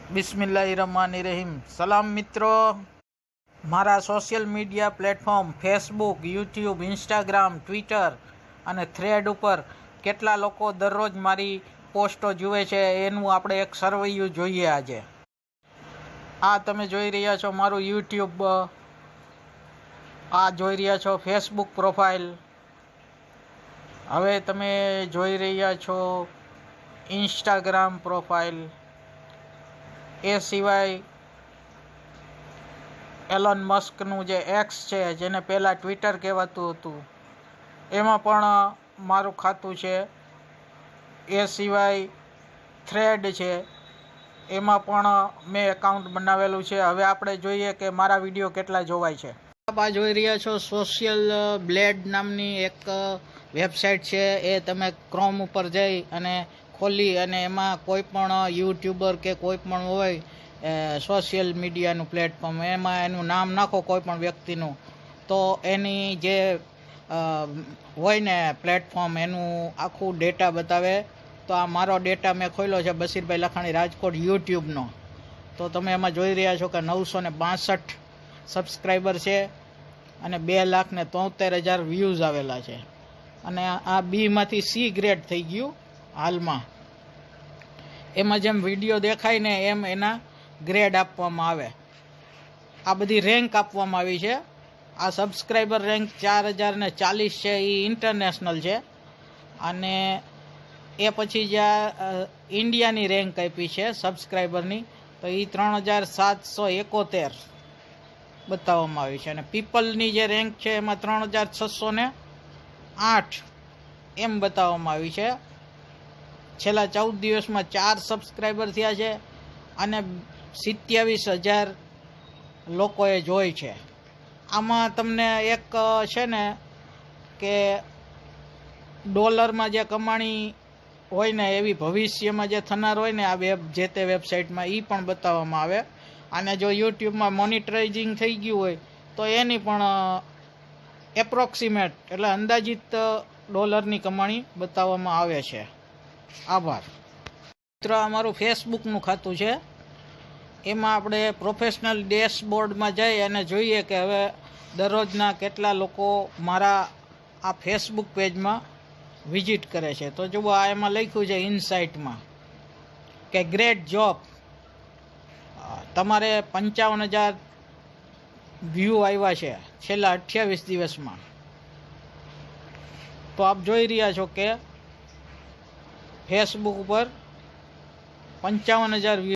બિસ્મિલ્લાહિર્રહમાનિર્રહીમ। સલામ મિત્રો, મારા social media platform Facebook, YouTube, Instagram, Twitter અને થ્રેડ ઉપર કેટલા લોકો દરરોજ મારી પોસ્ટો જુએ છે એનું આપણે એક સર્વેયું જોઈએ આજે। આ તમે જોઈ રહ્યા છો મારું યુટ્યુબ, આ જોઈ રહ્યા છો ફેસબુક પ્રોફાઇલ, હવે તમે જોઈ રહ્યા છો ઇન્સ્ટાગ્રામ પ્રોફાઇલ। એ સિવાય એલોન મસ્કનું જે એક્સ છે, જેને પહેલાં ટ્વિટર કહેવાતું હતું, એમાં પણ મારું ખાતું છે। એ સિવાય થ્રેડ છે, એમાં પણ મેં એકાઉન્ટ બનાવેલું છે। હવે આપણે જોઈએ કે મારા વિડીયો કેટલા જોવાય છે। આ જોઈ રહ્યા છો સોશિયલ બ્લેડ નામની એક વેબસાઇટ છે, એ તમે ક્રોમ ઉપર જઈ અને ખોલી અને એમાં કોઈ પણ યુટ્યુબર કે કોઈ પણ હોય સોશિયલ મીડિયાનું પ્લેટફોર્મ, એમાં એનું નામ નાખો કોઈ પણ વ્યક્તિનું, તો એની જે હોય ને પ્લેટફોર્મ, એનું આખું ડેટા બતાવે। તો આ મારો ડેટા મેં ખોલ્યો છે બશીરભાઈ લખાણી રાજકોટ યુટ્યુબનો। તો તમે એમાં જોઈ રહ્યા છો કે 962 સબસ્ક્રાઈબર છે અને 2,73,000 વ્યૂઝ આવેલા છે। અને આ બીમાંથી સી ગ્રેડ થઈ ગયું હાલમાં। એમાં જેમ વિડીયો દેખાય ને એમ એના ગ્રેડ આપવામાં આવે। આ બધી રેન્ક આપવામાં આવી છે। આ સબસ્ક્રાઈબર રેન્ક 4,040 છે, એ ઇન્ટરનેશનલ છે। અને એ પછી જ્યાં ઇન્ડિયાની રેન્ક આપી છે સબસ્ક્રાઈબરની, તો એ 3,771 બતાવવામાં આવી છે। અને પીપલની જે રેન્ક છે એમાં 3,608 એમ બતાવવામાં આવી છે। છેલ્લા 14 દિવસમાં 4 સબસ્ક્રાઈબર થયા છે અને 27,000 લોકોએ જોઈ છે। આમાં તમને એક છે ને કે ડોલરમાં જે કમાણી હોય ને એવી ભવિષ્યમાં જે થનાર હોય ને આ જે તે વેબસાઇટમાં, એ પણ બતાવવામાં આવે। અને જો યુટ્યુબમાં મોનિટરાઇઝિંગ થઈ ગયું હોય તો એની પણ એપ્રોક્સિમેટ એટલે અંદાજિત ડોલરની કમાણી બતાવવામાં આવે છે। આભાર મિત્રો। અમારું ફેસબુકનું ખાતું છે, એમાં આપણે પ્રોફેશનલ ડેશબોર્ડમાં જઈ અને જોઈએ કે હવે દરરોજના કેટલા લોકો મારા આ ફેસબુક પેજમાં વિઝિટ કરે છે। તો જુઓ, આ એમાં લખ્યું છે ઇનસાઇટમાં કે ગ્રેટ જોબ, તમારે 55,000 વ્યૂ આવ્યા છે છેલ્લા 28 દિવસમાં। તો આપ જોઈ રહ્યા છો કે ફેસબુક ઉપર 55,000 વ્યૂ